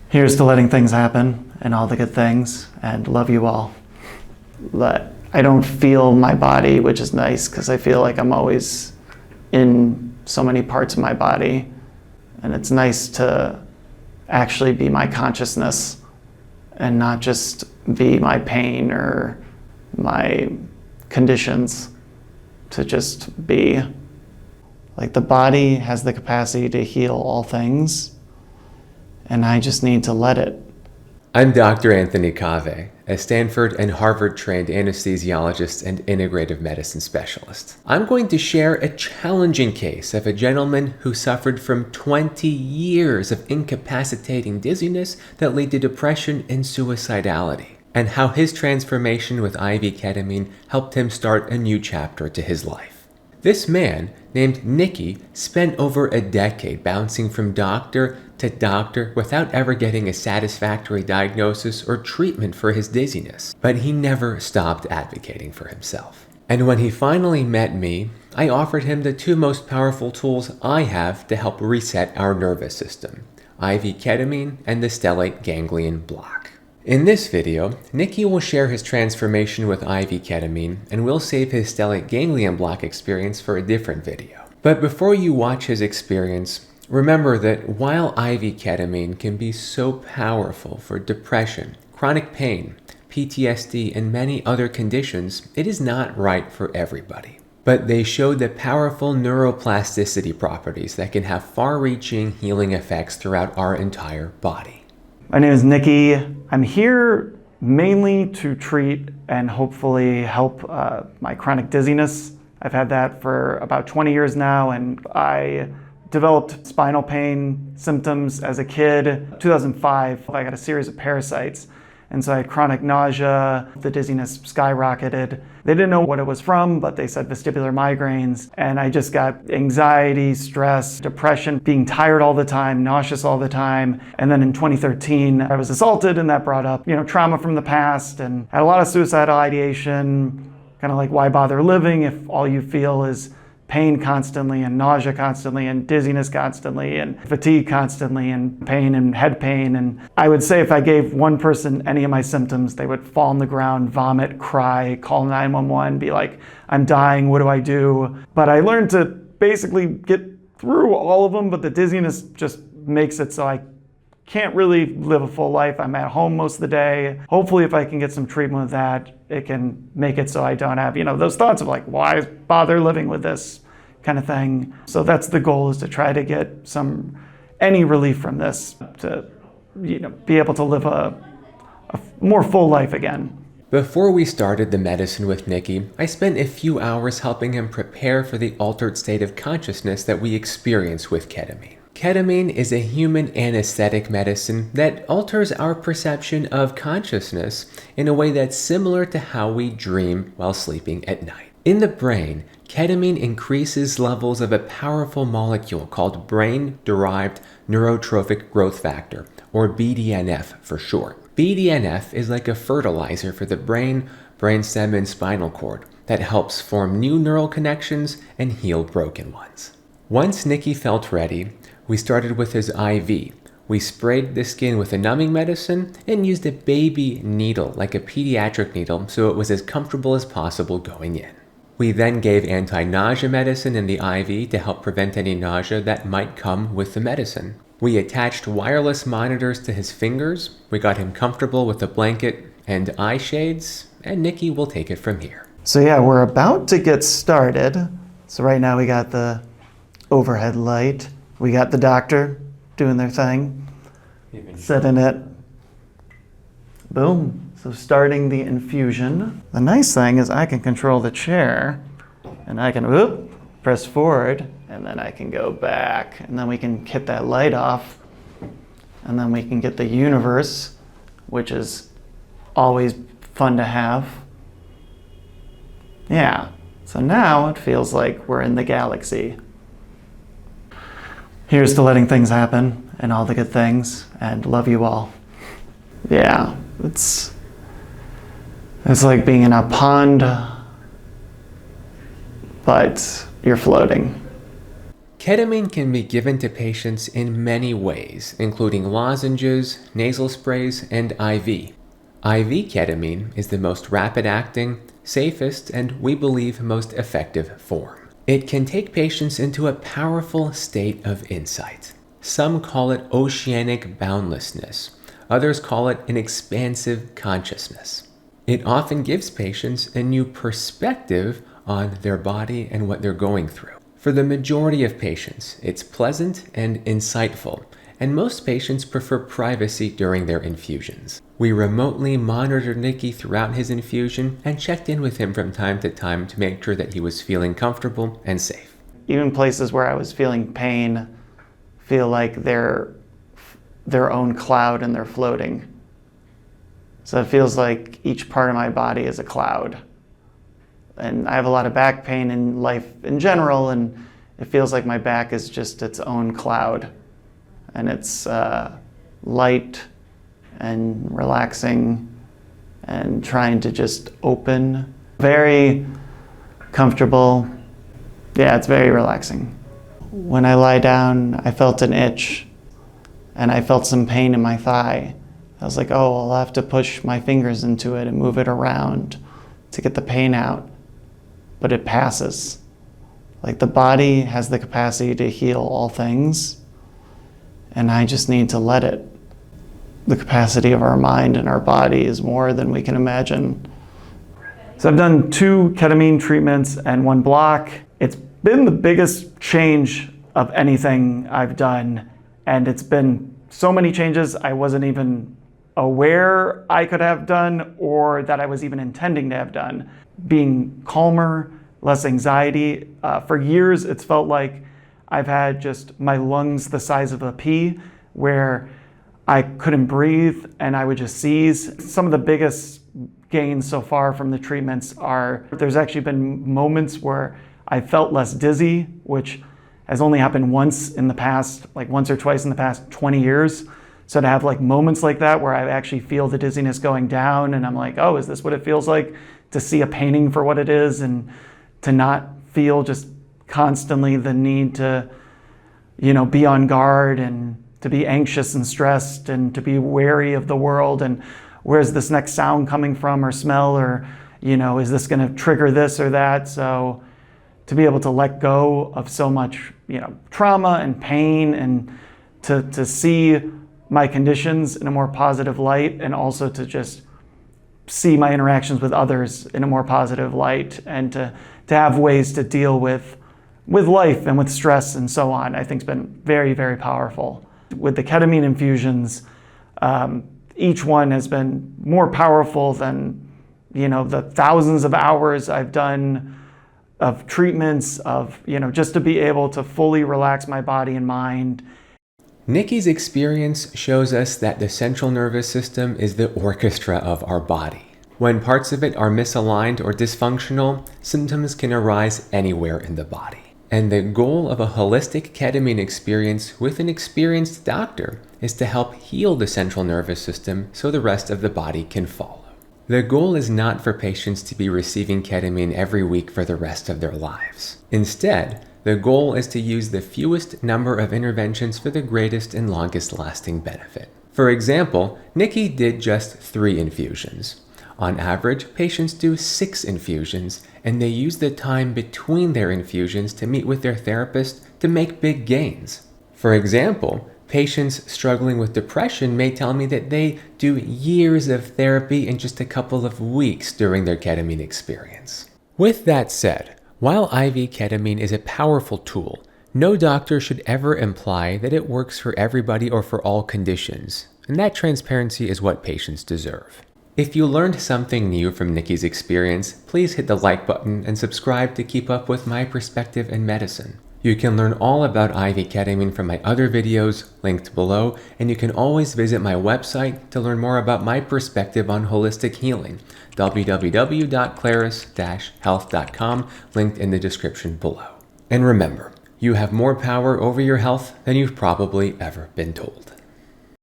Here's to letting things happen and all the good things, and love you all. But I don't feel my body, which is nice because I feel like I'm always in so many parts of my body, and it's nice to actually be my consciousness and not just be my pain or my conditions, to just be. Like, the body has the capacity to heal all things, and I just need to let it. I'm Dr. Anthony Kaveh, a Stanford and Harvard-trained anesthesiologist and integrative medicine specialist. I'm going to share a challenging case of a gentleman who suffered from 20 years of incapacitating dizziness that lead to depression and suicidality, and how his transformation with IV ketamine helped him start a new chapter to his life. This man, named Nicky, spent over a decade bouncing from doctor to doctor without ever getting a satisfactory diagnosis or treatment for his dizziness, but he never stopped advocating for himself. And when he finally met me, I offered him the two most powerful tools I have to help reset our nervous system: IV ketamine and the Stellate Ganglion Block. In this video, Nicky will share his transformation with IV ketamine, and we'll save his Stellate Ganglion Block experience for a different video. But before you watch his experience, remember that while IV ketamine can be so powerful for depression, chronic pain, PTSD, and many other conditions, it is not right for everybody. But they showed the powerful neuroplasticity properties that can have far-reaching healing effects throughout our entire body. My name is Nicky. I'm here mainly to treat and hopefully help my chronic dizziness. I've had that for about 20 years now, and I developed spinal pain symptoms as a kid. 2005, I got a series of parasites, and so I had chronic nausea. The dizziness skyrocketed. They didn't know what it was from, but they said vestibular migraines, and I just got anxiety, stress, depression, being tired all the time, nauseous all the time. And then in 2013, I was assaulted, and that brought up, trauma from the past, and had a lot of suicidal ideation, kind of like, why bother living if all you feel is pain constantly, and nausea constantly, and dizziness constantly, and fatigue constantly, and pain and head pain. And I would say if I gave one person any of my symptoms, they would fall on the ground, vomit, cry, call 911, be like, I'm dying, what do I do? But I learned to basically get through all of them, but the dizziness just makes it so I can't really live a full life. I'm at home most of the day. Hopefully, if I can get some treatment with that, it can make it so I don't have, those thoughts of like, why bother living with this kind of thing. So that's the goal, is to try to get any relief from this, to, be able to live a more full life again. Before we started the medicine with Nicky, I spent a few hours helping him prepare for the altered state of consciousness that we experience with ketamine. Ketamine is a human anesthetic medicine that alters our perception of consciousness in a way that's similar to how we dream while sleeping at night. In the brain, ketamine increases levels of a powerful molecule called brain-derived neurotrophic growth factor, or BDNF for short. BDNF is like a fertilizer for the brain, brainstem, and spinal cord that helps form new neural connections and heal broken ones. Once Nicky felt ready, we started with his IV. We sprayed the skin with a numbing medicine and used a baby needle, like a pediatric needle, so it was as comfortable as possible going in. We then gave anti-nausea medicine in the IV to help prevent any nausea that might come with the medicine. We attached wireless monitors to his fingers. We got him comfortable with a blanket and eye shades, and Nicky will take it from here. So yeah, we're about to get started. So right now we got the overhead light. We got the doctor doing their thing, setting it. Boom. So starting the infusion. The nice thing is I can control the chair, and I can press forward, and then I can go back, and then we can hit that light off, and then we can get the universe, which is always fun to have. Yeah. So now it feels like we're in the galaxy. Here's to letting things happen and all the good things, and love you all. Yeah, it's like being in a pond, but you're floating. Ketamine can be given to patients in many ways, including lozenges, nasal sprays, and IV. IV ketamine is the most rapid-acting, safest, and we believe most effective form. It can take patients into a powerful state of insight. Some call it oceanic boundlessness. Others call it an expansive consciousness. It often gives patients a new perspective on their body and what they're going through. For the majority of patients, it's pleasant and insightful, and most patients prefer privacy during their infusions. We remotely monitored Nicky throughout his infusion and checked in with him from time to time to make sure that he was feeling comfortable and safe. Even places where I was feeling pain feel like they're their own cloud and they're floating. So it feels like each part of my body is a cloud. And I have a lot of back pain in life in general, and it feels like my back is just its own cloud. And it's light and relaxing and trying to just open. Very comfortable. Yeah, it's very relaxing. When I lie down, I felt an itch and I felt some pain in my thigh. I was like, oh, I'll have to push my fingers into it and move it around to get the pain out. But it passes. Like, the body has the capacity to heal all things, and I just need to let it. The capacity of our mind and our body is more than we can imagine. So I've done 2 ketamine treatments and 1 block. It's been the biggest change of anything I've done, and it's been so many changes I wasn't even aware I could have done or that I was even intending to have done. Being calmer, less anxiety. For years, it's felt like I've had just my lungs the size of a pea, where I couldn't breathe and I would just seize. Some of the biggest gains so far from the treatments are, there's actually been moments where I felt less dizzy, which has only happened once in the past, like once or twice in the past 20 years. So to have like moments like that where I actually feel the dizziness going down and I'm like, oh, is this what it feels like to see a painting for what it is, and to not feel just constantly the need to, be on guard and to be anxious and stressed and to be wary of the world and where's this next sound coming from or smell, or, is this going to trigger this or that? So to be able to let go of so much, trauma and pain, and to see my conditions in a more positive light, and also to just see my interactions with others in a more positive light, and to have ways to deal with life and with stress and so on, I think has been very, very powerful. With the ketamine infusions, each one has been more powerful than, the thousands of hours I've done of treatments, of, just to be able to fully relax my body and mind. Nicky's experience shows us that the central nervous system is the orchestra of our body. When parts of it are misaligned or dysfunctional, symptoms can arise anywhere in the body. And the goal of a holistic ketamine experience with an experienced doctor is to help heal the central nervous system so the rest of the body can follow. The goal is not for patients to be receiving ketamine every week for the rest of their lives. Instead, the goal is to use the fewest number of interventions for the greatest and longest lasting benefit. For example, Nicky did just 3 infusions. On average, patients do 6 infusions, and they use the time between their infusions to meet with their therapist to make big gains. For example, patients struggling with depression may tell me that they do years of therapy in just a couple of weeks during their ketamine experience. With that said, while IV ketamine is a powerful tool, no doctor should ever imply that it works for everybody or for all conditions, and that transparency is what patients deserve. If you learned something new from Nicky's experience, please hit the like button and subscribe to keep up with my perspective in medicine. You can learn all about IV ketamine from my other videos linked below, and you can always visit my website to learn more about my perspective on holistic healing, www.claris-health.com, linked in the description below. And remember, you have more power over your health than you've probably ever been told.